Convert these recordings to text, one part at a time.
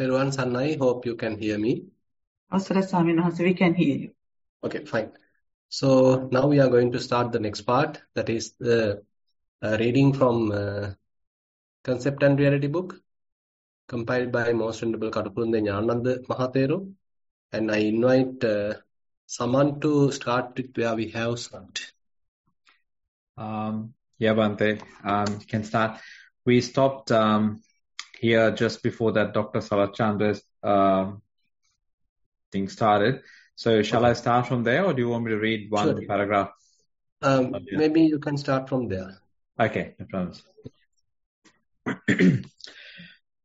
Everyone, Sanai, hope you can hear me. Asra Swaminathan, we can hear you. Okay, fine. So now we are going to start the next part, that is the reading from Concept and Reality book, compiled by Most Venerable Katapunde Nyananda Mahathero. And I invite someone to start with where we have stopped. Yeah, Bante, you can start. We stopped here just before that Dr. Sarachandra's thing started. So shall I start from there, or do you want me to read one paragraph? Maybe you can start from there. Okay, no problems.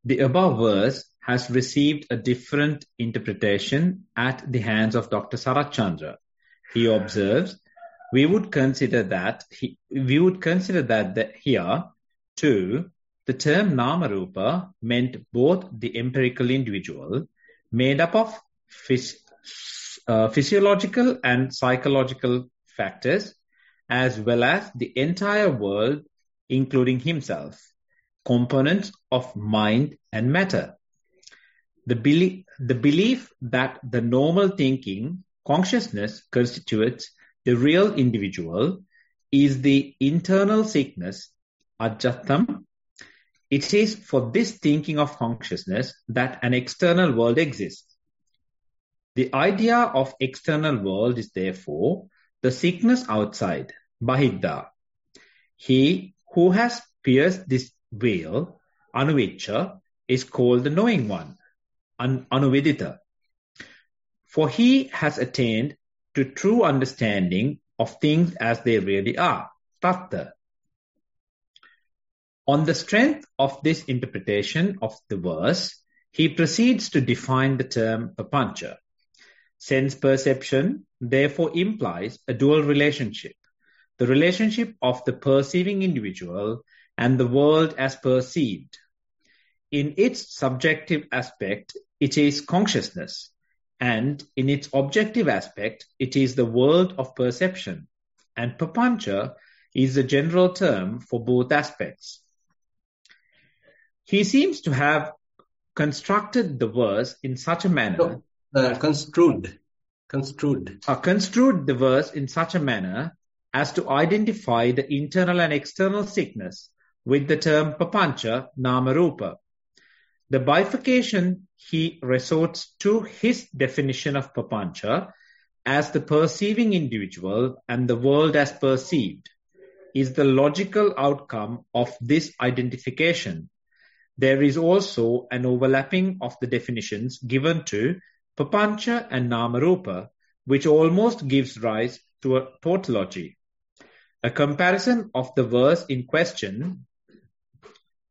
The above verse has received a different interpretation at the hands of Dr. Sarachandra. He observes, we would consider that here, too, the term Namarupa meant both the empirical individual, made up of physiological and psychological factors, as well as the entire world, including himself, components of mind and matter. The belief that the normal thinking, consciousness constitutes the real individual is the internal sickness, ajjatam. It is for this thinking of consciousness that an external world exists. The idea of external world is therefore the sickness outside, bahidda. He who has pierced this veil, anuvicca, is called the knowing one, anuvedita. For he has attained to true understanding of things as they really are, tattva. On the strength of this interpretation of the verse, he proceeds to define the term papancha. Sense perception therefore implies a dual relationship, the relationship of the perceiving individual and the world as perceived. In its subjective aspect, it is consciousness, and in its objective aspect, it is the world of perception, and papancha is a general term for both aspects. He seems to have constructed the verse in such a manner. Construed the verse in such a manner as to identify the internal and external sickness with the term papancha namarupa. The bifurcation he resorts to his definition of papancha as the perceiving individual and the world as perceived is the logical outcome of this identification. There is also an overlapping of the definitions given to papancha and namarupa, which almost gives rise to a tautology. A comparison of the verse in question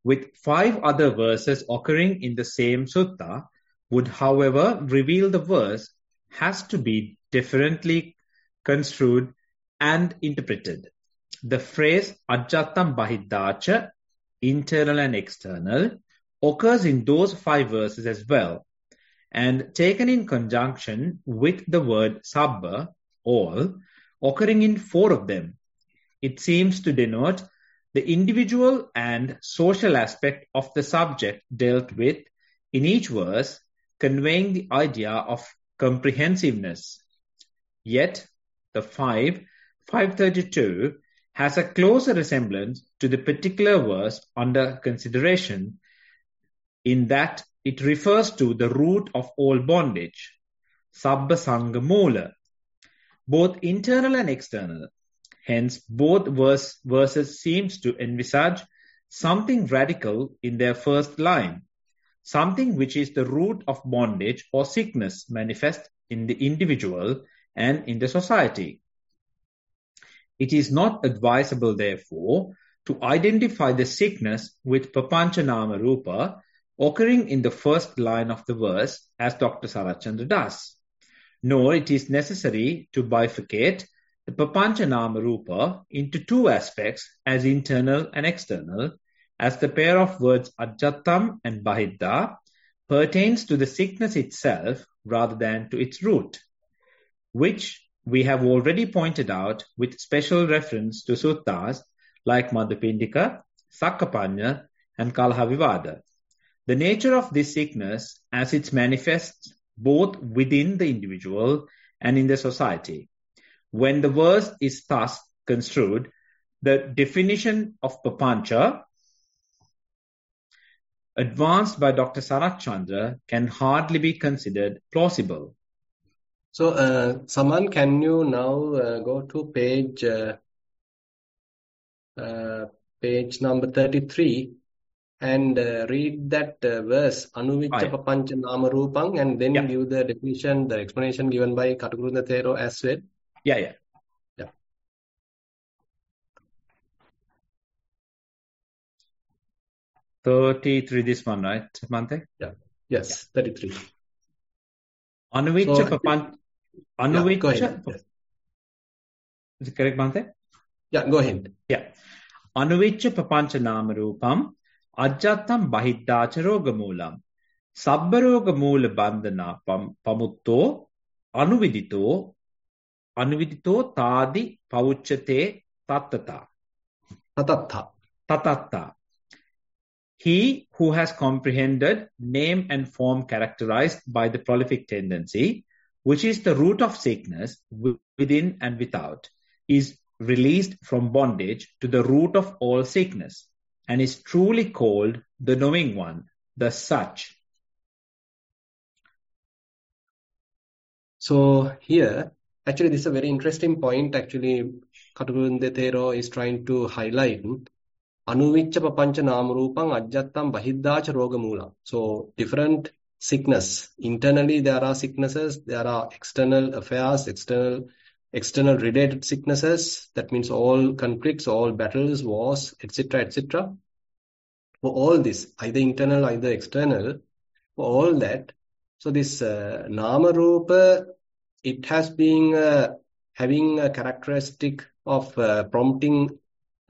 with 5 other verses occurring in the same sutta would, however, reveal the verse has to be differently construed and interpreted. The phrase ajjatam bahiddacha, internal and external, occurs in those 5 verses as well, and taken in conjunction with the word sabba, all, occurring in 4 of them, it seems to denote the individual and social aspect of the subject dealt with in each verse, conveying the idea of comprehensiveness. Yet, the 532, has a closer resemblance to the particular verse under consideration, in that it refers to the root of all bondage, sabba sangha moola, both internal and external. Hence, both verses seems to envisage something radical in their first line, something which is the root of bondage or sickness manifest in the individual and in the society. It is not advisable, therefore, to identify the sickness with papancha nama rupa occurring in the first line of the verse as Dr. Sarachandra does. Nor it is necessary to bifurcate the papancha nama rupa into 2 aspects as internal and external, as the pair of words ajjatam and bahidda pertains to the sickness itself rather than to its root, which we have already pointed out with special reference to suttas like Madhupindika, Sakkapanya and Kalahavivada. The nature of this sickness as it manifests both within the individual and in the society. When the verse is thus construed, the definition of papancha advanced by Dr. Sarath Chandra can hardly be considered plausible. So, Saman, can you now go to page number 33 and read that verse, Anuvicca Papancha Nama Rupang, and then give the definition, the explanation given by Katagurunda Thero as well? Yeah. 33, this one, right, Mante? Yeah. Yes, 33. Anuvicca Papancha. Anuvicca. Go ahead. Yes. Is it correct, Mante? Yeah, go ahead. Yeah. Anuvicca Papancha Nama Rupam Ajjatam Bahiddacha Rogamulam Sabbaroga Mula Bandana Pamutto Anuvidito Tadi Pauchate Tattata. Tatatta. He who has comprehended name and form characterized by the prolific tendency, which is the root of sickness within and without, is released from bondage to the root of all sickness, and is truly called the knowing one, the such. So here, actually, this is a very interesting point. Actually, Katagurunda Thero is trying to highlight Anuvicca Papancha Namarupang Ajjattam Bahiddacha Rogamula. So different sickness. Internally there are sicknesses, there are external affairs, external related sicknesses. That means all conflicts, all battles, wars, etc., etc. For all this, either internal, either external, for all that. So this Namarupa, it has been having a characteristic of prompting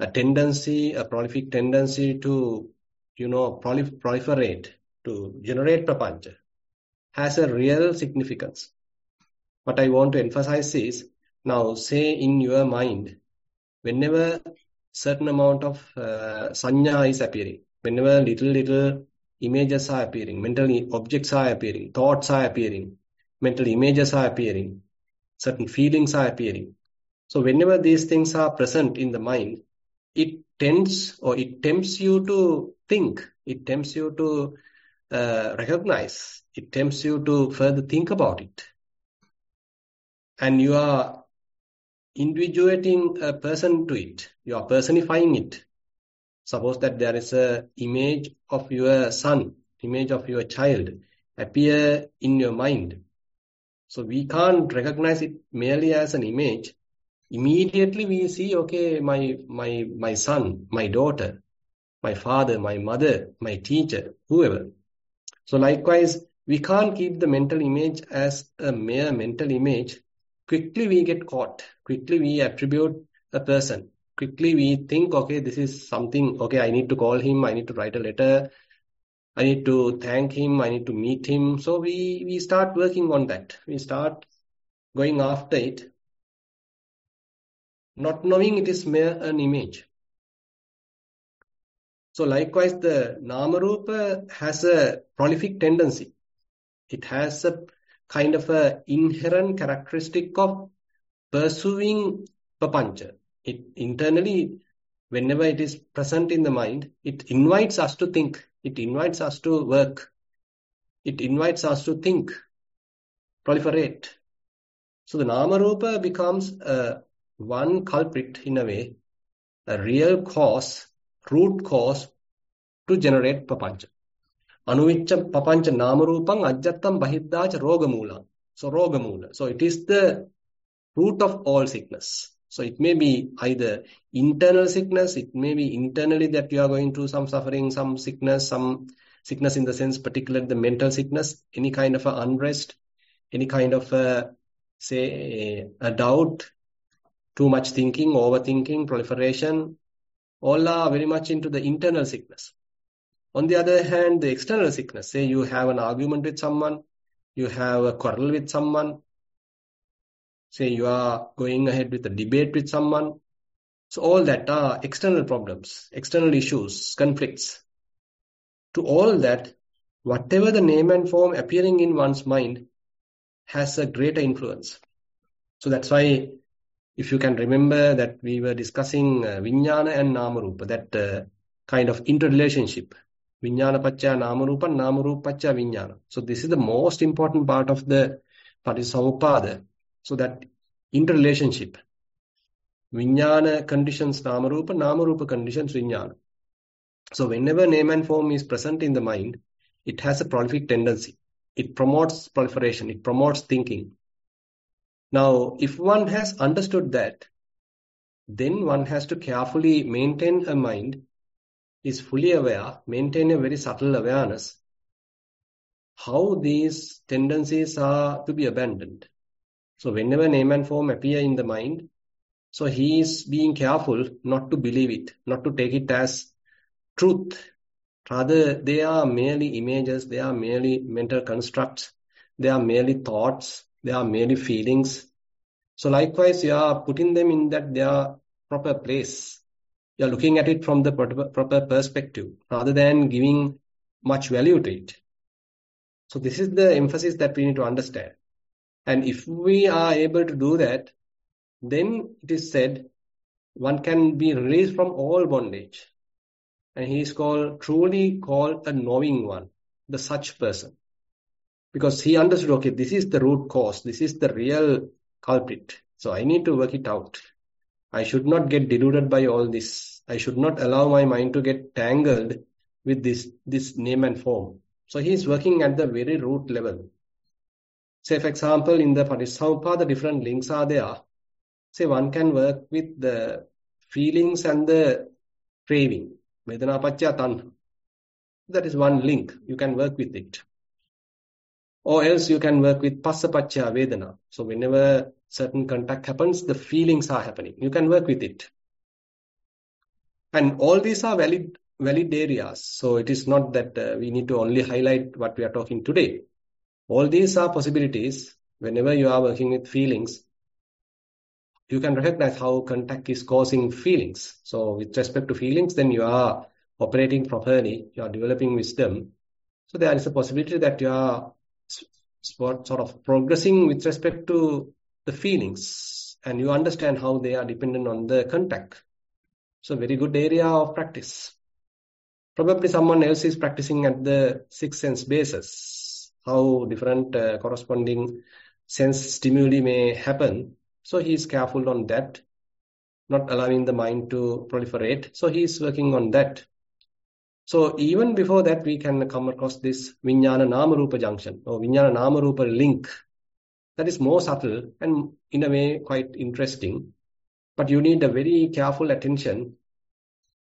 a tendency, a prolific tendency to, proliferate, to generate prapancha, has a real significance. What I want to emphasize is, now say in your mind, whenever certain amount of sanya is appearing, whenever little images are appearing, mental objects are appearing, thoughts are appearing, mental images are appearing, certain feelings are appearing. So whenever these things are present in the mind, it tempts you to think, it tempts you to recognize, it tempts you to further think about it. And you are individuating a person to it, you are personifying it. Suppose that there is an image of your son, image of your child appear in your mind. So we can't recognize it merely as an image. Immediately we see, okay, my son, my daughter, my father, my mother, my teacher, whoever. So likewise, we can't keep the mental image as a mere mental image. Quickly we get caught. Quickly we attribute a person. Quickly we think, okay, this is something, okay, I need to call him, I need to write a letter, I need to thank him, I need to meet him. So we start working on that. We start going after it, not knowing it is mere an image. So likewise, the Namarupa has a prolific tendency. It has a kind of a inherent characteristic of pursuing papancha. It internally, whenever it is present in the mind, it invites us to think. It invites us to work. It invites us to think, proliferate. So the Namarupa becomes one culprit in a way, a real cause, root cause to generate papancha. Anuvicca papancha namarupang ajjattam bahiddacha rogamula. So rogamula. So it is the root of all sickness. So it may be either internal sickness, it may be internally that you are going through some suffering, some sickness in the sense, particularly the mental sickness, any kind of unrest, any kind of a doubt, too much thinking, overthinking, proliferation, all are very much into the internal sickness. On the other hand, the external sickness, say you have an argument with someone, you have a quarrel with someone, say you are going ahead with a debate with someone. So all that are external problems, external issues, conflicts. To all that, whatever the name and form appearing in one's mind has a greater influence. So that's why, if you can remember that we were discussing Vijnana and Namarupa, that kind of interrelationship. Vijnana Paccha Namarupa, Namarupa Paccha Vijnana. So this is the most important part of the Patissamuppada. So that interrelationship. Vijnana conditions Namarupa, Namarupa conditions Vijnana. So whenever name and form is present in the mind, it has a prolific tendency. It promotes proliferation. It promotes thinking. Now, if one has understood that, then one has to carefully maintain a mind, is fully aware, maintain a very subtle awareness, how these tendencies are to be abandoned. So whenever name and form appear in the mind, so he is being careful not to believe it, not to take it as truth. Rather, they are merely images, they are merely mental constructs, they are merely thoughts, they are merely feelings. So likewise, you are putting them in their proper place. You are looking at it from the proper perspective, rather than giving much value to it. So this is the emphasis that we need to understand. And if we are able to do that, then it is said one can be released from all bondage. And he is truly called a knowing one, the such person. Because he understood, okay, this is the root cause, this is the real culprit. So I need to work it out. I should not get deluded by all this. I should not allow my mind to get tangled with this name and form. So he is working at the very root level. Say, for example, in the Patissamuppada, the different links are there. Say, one can work with the feelings and the craving. Vedana Paccha Tanha. That is one link. You can work with it. Or else you can work with Passa Paccha Vedana. So whenever certain contact happens, the feelings are happening. You can work with it. And all these are valid areas. So it is not that we need to only highlight what we are talking today. All these are possibilities. Whenever you are working with feelings, you can recognize how contact is causing feelings. So with respect to feelings, then you are operating properly, you are developing wisdom. So there is a possibility that you are sort of progressing with respect to the feelings, and you understand how they are dependent on the contact. So very good area of practice. Probably someone else is practicing at the sixth sense basis, how different corresponding sense stimuli may happen. So he is careful on that, not allowing the mind to proliferate. So he is working on that. So even before that, we can come across this Vijnana Namarupa junction or Vijnana Namarupa link. That is more subtle and in a way quite interesting. But you need a very careful attention,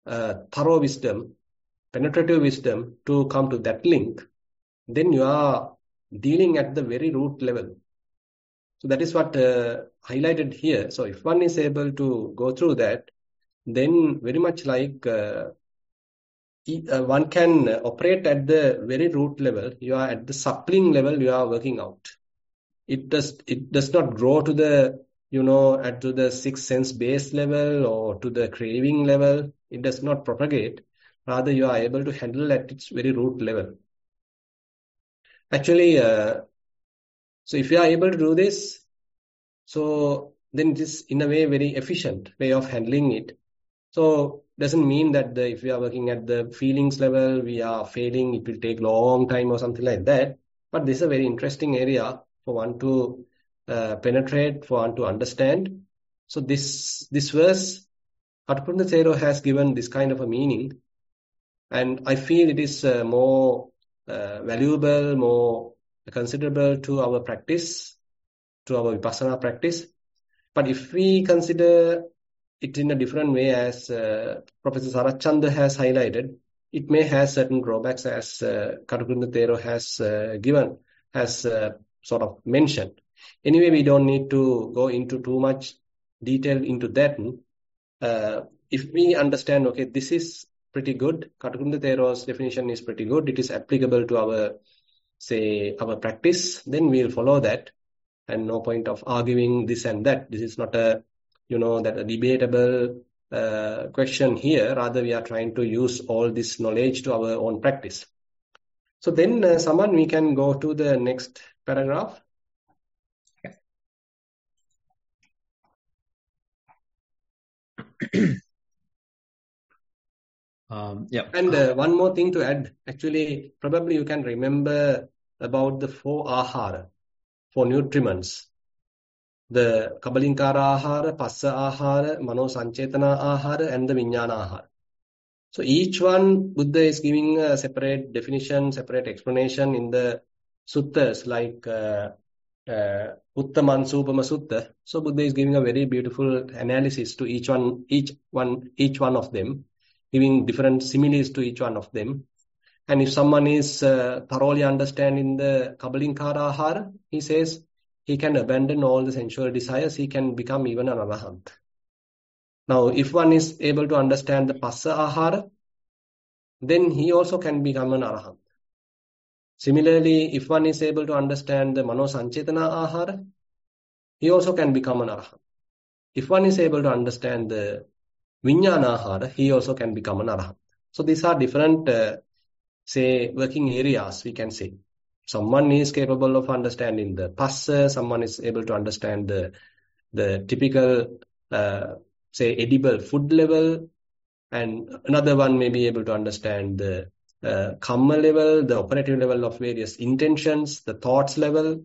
thorough wisdom, penetrative wisdom to come to that link. Then you are dealing at the very root level. So that is what highlighted here. So if one is able to go through that, then very much like one can operate at the very root level. You are at the suppling level, you are working out. It does not grow to the, to the sixth sense base level or to the craving level. It does not propagate. Rather, you are able to handle at its very root level. Actually, so if you are able to do this, so then it is in a way very efficient way of handling it. So doesn't mean that if we are working at the feelings level, we are failing, it will take long time or something like that. But this is a very interesting area for one to penetrate, for one to understand. So this verse, Katukunda Thero has given this kind of a meaning. And I feel it is more valuable, more considerable to our practice, to our Vipassana practice. But if we consider it in a different way, as Professor Sarachanda has highlighted, it may have certain drawbacks, as Katukunda Thero has sort of mentioned. Anyway, we don't need to go into too much detail into that. If we understand, okay, this is pretty good, Katukunda Thero's definition is pretty good, it is applicable to our practice, then we'll follow that. And no point of arguing this and that. This is not a debatable question here. Rather, we are trying to use all this knowledge to our own practice. So then, Saman, we can go to the next paragraph. And one more thing to add. Actually, probably you can remember about the 4 ahara, 4 nutriments. The Kabalinkara ahara, Passa ahara, Mano Sanchetana ahara, and the Vijnana ahara. So each one, Buddha is giving a separate definition, separate explanation in the suttas, like Uttamansupama Sutta. So Buddha is giving a very beautiful analysis to each one of them, giving different similes to each one of them. And if someone is thoroughly understanding the Kabalinkara ahara, he says he can abandon all the sensual desires, he can become even an arahant. Now, if one is able to understand the Passa ahara, then he also can become an arahant. Similarly, if one is able to understand the Mano Sanchetana ahara, he also can become an arahant. If one is able to understand the Vijnana ahara, he also can become an arahant. So these are different, working areas, we can say. Someone is capable of understanding the Passa, someone is able to understand the typical, edible food level, and another one may be able to understand the kamma level, the operative level of various intentions, the thoughts level,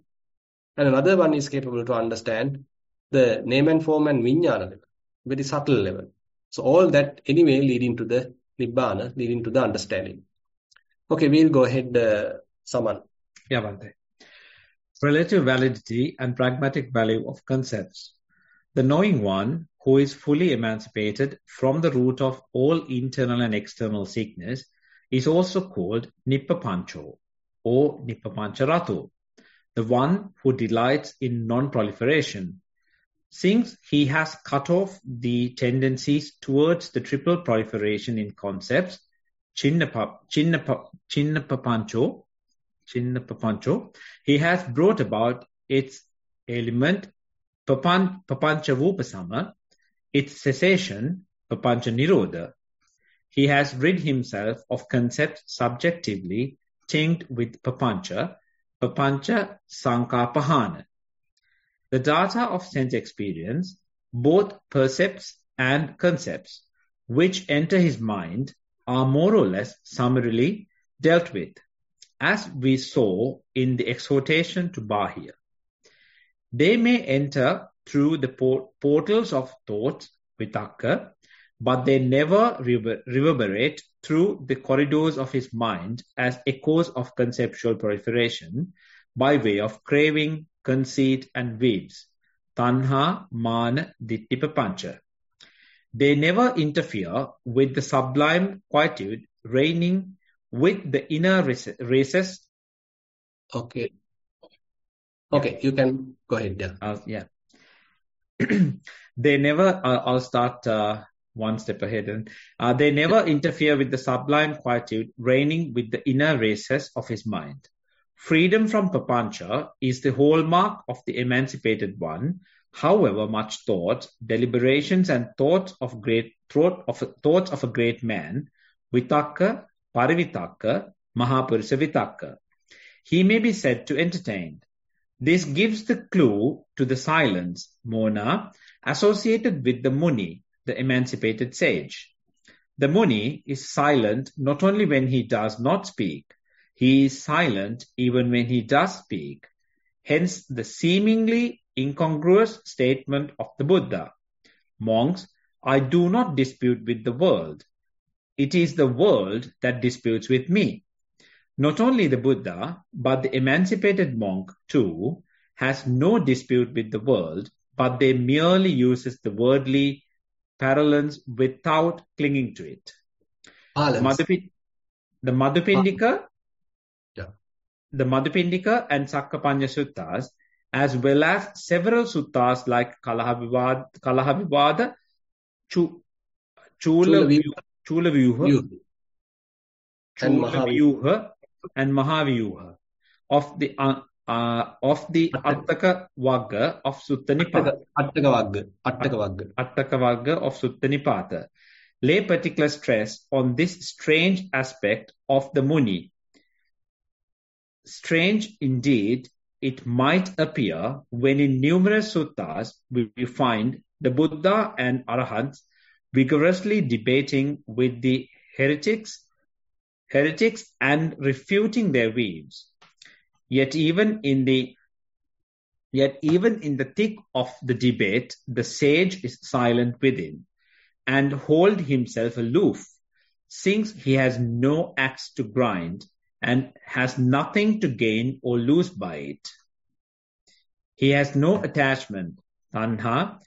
and another one is capable to understand the name and form and vijnana level, very subtle level. So all that anyway leading to the nibbana, leading to the understanding. Okay, we'll go ahead, Saman. Yeah, Bhante. Relative validity and pragmatic value of concepts. The knowing one, who is fully emancipated from the root of all internal and external sickness, is also called Nippapancho or Nippapancharato, the one who delights in non-proliferation, since he has cut off the tendencies towards the triple proliferation in concepts, Chinnapapancho, he has brought about its element, Papanchavupasama, its cessation, Papancha Nirodha. He has rid himself of concepts subjectively tinged with Papancha Sankapahana. The data of sense experience, both percepts and concepts, which enter his mind, are more or less summarily dealt with, as we saw in the exhortation to Bahya. They may enter through the portals of thought, Vitakka, but they never reverberate through the corridors of his mind as echoes of conceptual proliferation by way of craving, conceit, and weeds, tanha, mana, ditti, papancha. They never interfere with the sublime quietude reigning with the inner races. Okay. Okay, you can go ahead. Yeah. They never, I'll start one step ahead. And they never interfere with the sublime quietude reigning with the inner races of his mind. Freedom from papancha is the hallmark of the emancipated one. However much thought, deliberations, and thoughts of a great man, vitakka, parivitakka, mahapurisa vitakka, he may be said to entertain. This gives the clue to the silence, mona, associated with the muni, the emancipated sage. The muni is silent not only when he does not speak, he is silent even when he does speak. Hence the seemingly incongruous statement of the Buddha. Monks, I do not dispute with the world. It is the world that disputes with me. Not only the Buddha, but the emancipated monk too has no dispute with the world, but they merely uses the worldly parlance without clinging to it. The Madhupindika and Sakkapanya suttas, as well as several suttas like Kalahavivada, Chulavyuha, and Mahavyuha of the Attaka Vagga of Suttanipata. Attaka Vagga of Suttanipata lay particular stress on this strange aspect of the Muni, strange indeed it might appear when in numerous suttas we find the Buddha and Arahants vigorously debating with the heretics and refuting their views. Yet even in the thick of the debate, the sage is silent within and hold himself aloof, since he has no axe to grind and has nothing to gain or lose by it. He has no attachment, tanha,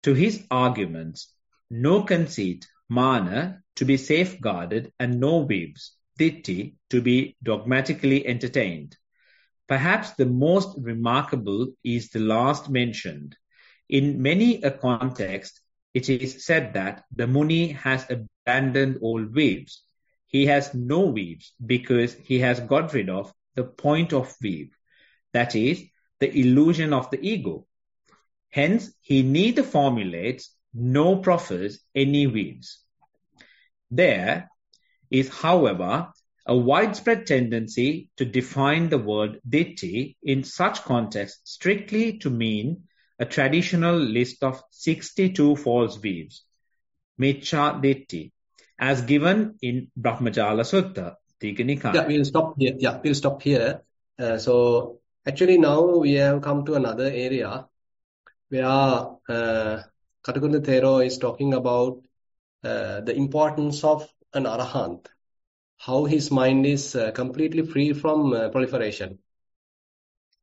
to his arguments, no conceit, mana, to be safeguarded, and no vibes, ditti, to be dogmatically entertained. Perhaps the most remarkable is the last mentioned. In many a context, it is said that the Muni has abandoned all weaves. He has no weaves because he has got rid of the point of weave, that is, the illusion of the ego. Hence, he neither formulates nor proffers any weaves. There is, however, a widespread tendency to define the word ditti in such context strictly to mean a traditional list of 62 false weaves, Miccha Ditti, as given in Brahmajala Sutta, Digha Nikaya. Yeah, we'll stop here. We'll stop here. So actually now we have come to another area where Katakunda Thero is talking about the importance of an Arahant, how his mind is completely free from proliferation.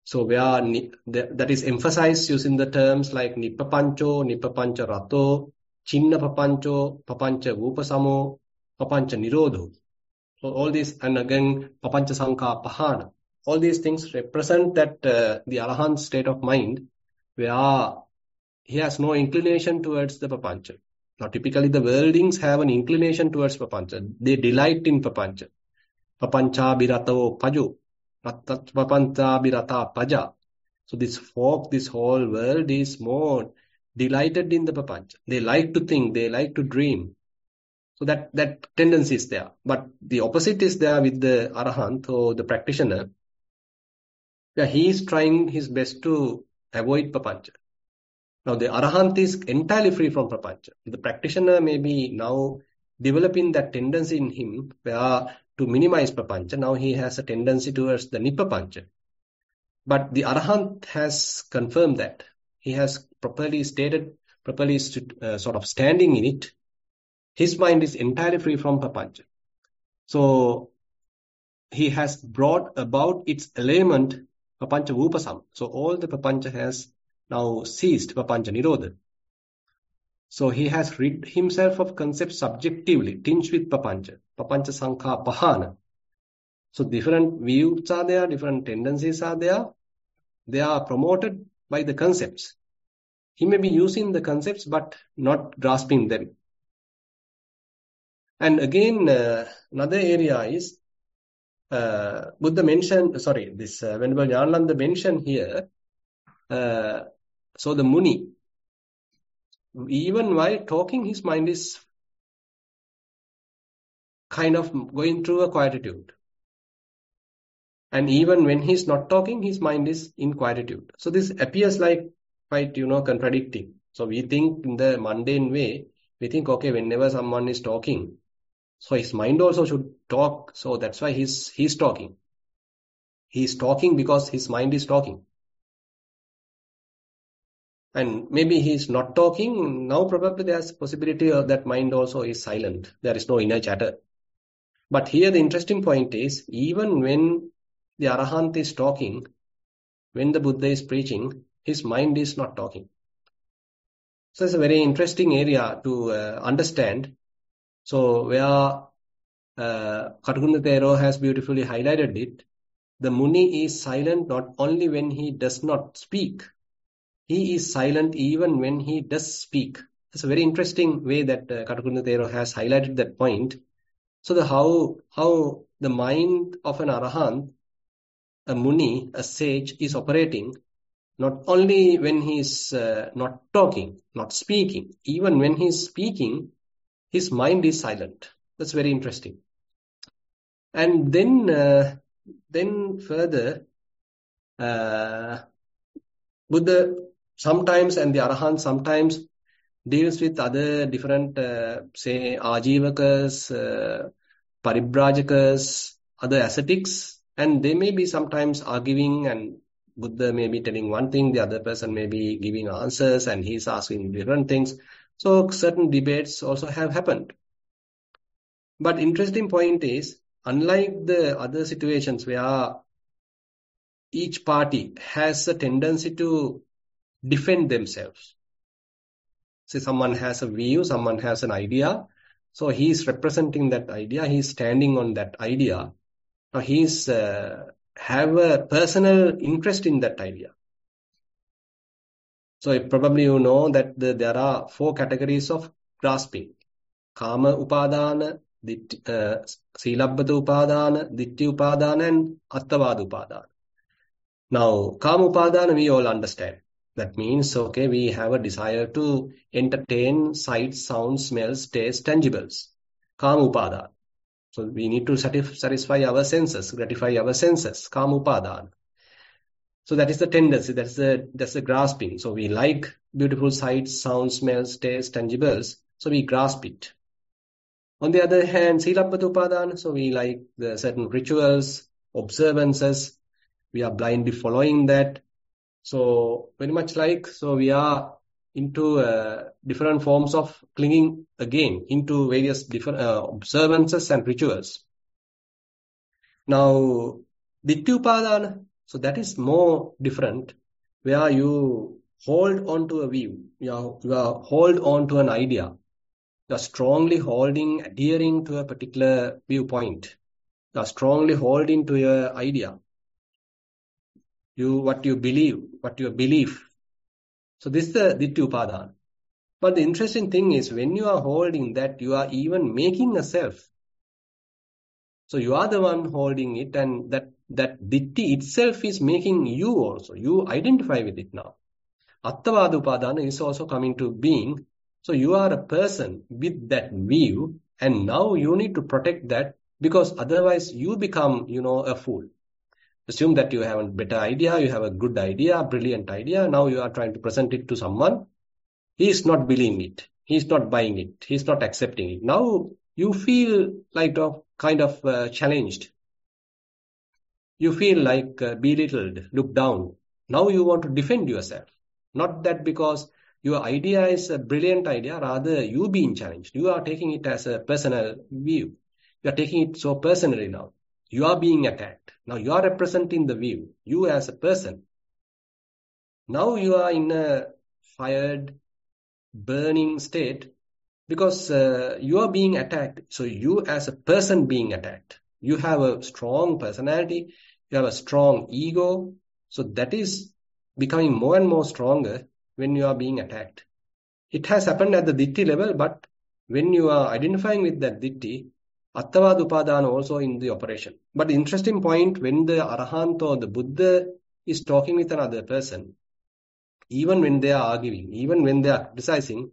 So where that is emphasized using the terms like Nippapancho, Nippapancha Rato, Chinna Papancho, Papancha Vupasamo, Papancha Nirodho. So all these, and again Papancha Sankha Pahana. All these things represent that the Arahant's state of mind where he has no inclination towards the Papancha. Now typically the worldlings have an inclination towards Papancha. They delight in Papancha. Papancha Birato Pajo. Papancha Birata Paja. So this whole world is more delighted in the Papancha. They like to think, they like to dream. So that tendency is there. But the opposite is there with the Arahant or the practitioner. Yeah, he is trying his best to avoid Papancha. Now the Arahant is entirely free from Papancha. The practitioner may be now developing that tendency in him where to minimize Papancha. Now he has a tendency towards the Nippapancha. But the Arahant has confirmed that. He has properly sort of standing in it. His mind is entirely free from Papancha. So he has brought about its element, Papancha Vupasam. So all the Papancha has now ceased, Papancha Nirodha. So he has rid himself of concepts subjectively, tinged with Papancha, Papancha Sankha Pahana. So different views are there, different tendencies are there. They are promoted by the concepts. He may be using the concepts but not grasping them. And again, another area is Buddha mentioned, Venerable Jnananda mentioned here, so the Muni, even while talking, his mind is kind of going through a quietude. And even when he's not talking, his mind is in quietude. So this appears like quite, contradicting. So we think in the mundane way, we think, okay, whenever someone is talking, so his mind also should talk. So that's why he's talking. He's talking because his mind is talking. And maybe he's not talking. Now probably there's a possibility of that mind also is silent. There is no inner chatter. But here the interesting point is, even when the Arahant is talking, when the Buddha is preaching, his mind is not talking. So it's a very interesting area to understand. So where Katakunda Thero has beautifully highlighted it, the Muni is silent not only when he does not speak, he is silent even when he does speak. It's a very interesting way that Katakunda Thero has highlighted that point. So how the mind of an Arahant, a Muni, a sage is operating, not only when he is not talking, not speaking, even when he is speaking, his mind is silent. That's very interesting. And then then further, Buddha sometimes and the Arahant sometimes deals with other different, say, Ajivakas, Paribrajakas, other ascetics, and they may be sometimes arguing, and Buddha may be telling one thing, the other person may be giving answers, and he's asking different things. So certain debates also have happened. But interesting point is, unlike the other situations where each party has a tendency to defend themselves. Say someone has a view, someone has an idea. So he's representing that idea. He's standing on that idea. Now he's have a personal interest in that idea. So probably you know that there are 4 categories of grasping: Kama Upadana, Silabbata Upadana, Ditti Upadana, and Attavada Upadana. Now, Kama Upadana we all understand. That means, okay, we have a desire to entertain sights, sounds, smells, tastes, tangibles. Kama Upadana. So we need to satisfy our senses, gratify our senses. Kama Upadana. So that is the tendency, that's the grasping. So we like beautiful sights, sounds, smells, tastes, tangibles. So we grasp it. On the other hand, Silabbata Upadana. So we like the certain rituals, observances. We are blindly following that. So very much like, so we are into different forms of clinging again into various different observances and rituals. Now, Ditti Upadana, so that is more different, where you hold on to a view, you are hold on to an idea. You are strongly adhering to a particular viewpoint. You are strongly holding to your idea. What you believe, what your belief. So this is the Ditti Upadana. But the interesting thing is, when you are holding that, you are even making a self. So you are the one holding it, and that Ditti itself is making you also. You identify with it now. Attavada Upadana is also coming to being. So you are a person with that view, and now you need to protect that, because otherwise you become, a fool. Assume that you have a better idea, you have a good idea, brilliant idea. Now you are trying to present it to someone. He is not believing it. He is not buying it. He is not accepting it. Now you feel like kind of challenged. You feel like belittled, looked down. Now you want to defend yourself. Not that because your idea is a brilliant idea, rather you being challenged. You are taking it as a personal view. You are taking it so personally now. You are being attacked. Now you are representing the view, you as a person. Now you are in a fired, burning state because you are being attacked. So you as a person being attacked. You have a strong personality, you have a strong ego. So that is becoming more and more stronger when you are being attacked. It has happened at the Ditti level, but when you are identifying with that Ditti, Attavada Upadana also in the operation. But the interesting point, when the Arahant or the Buddha is talking with another person, even when they are arguing, even when they are criticizing,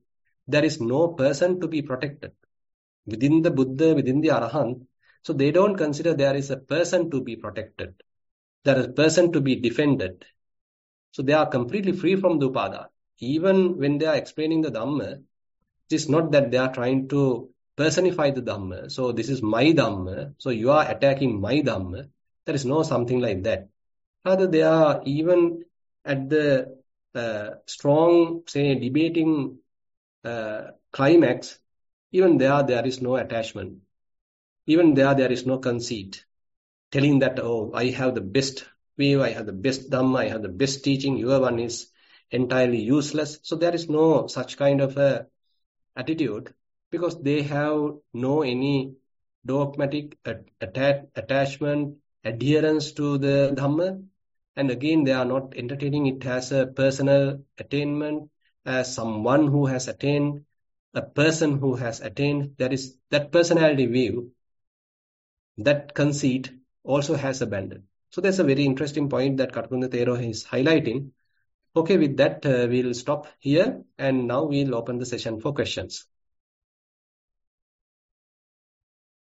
there is no person to be protected. Within the Buddha, within the Arahant, so they don't consider there is a person to be protected. There is a person to be defended. So they are completely free from the Upadana. Even when they are explaining the Dhamma, it is not that they are trying to personify the Dhamma. So this is my Dhamma. So you are attacking my Dhamma. There is no something like that. Rather, they are even at the strong, say, debating climax. Even there is no attachment. Even there is no conceit. Telling that, oh, I have the best view, I have the best Dhamma, I have the best teaching, your one is entirely useless. So there is no such kind of a attitude, because they have no any dogmatic attachment, adherence to the Dhamma. And again, they are not entertaining it as a personal attainment, as someone who has attained, a person who has attained. That is that personality view, that conceit also has abandoned. So that's a very interesting point that Katpunda Thero is highlighting. Okay, with that, we'll stop here, and now we'll open the session for questions.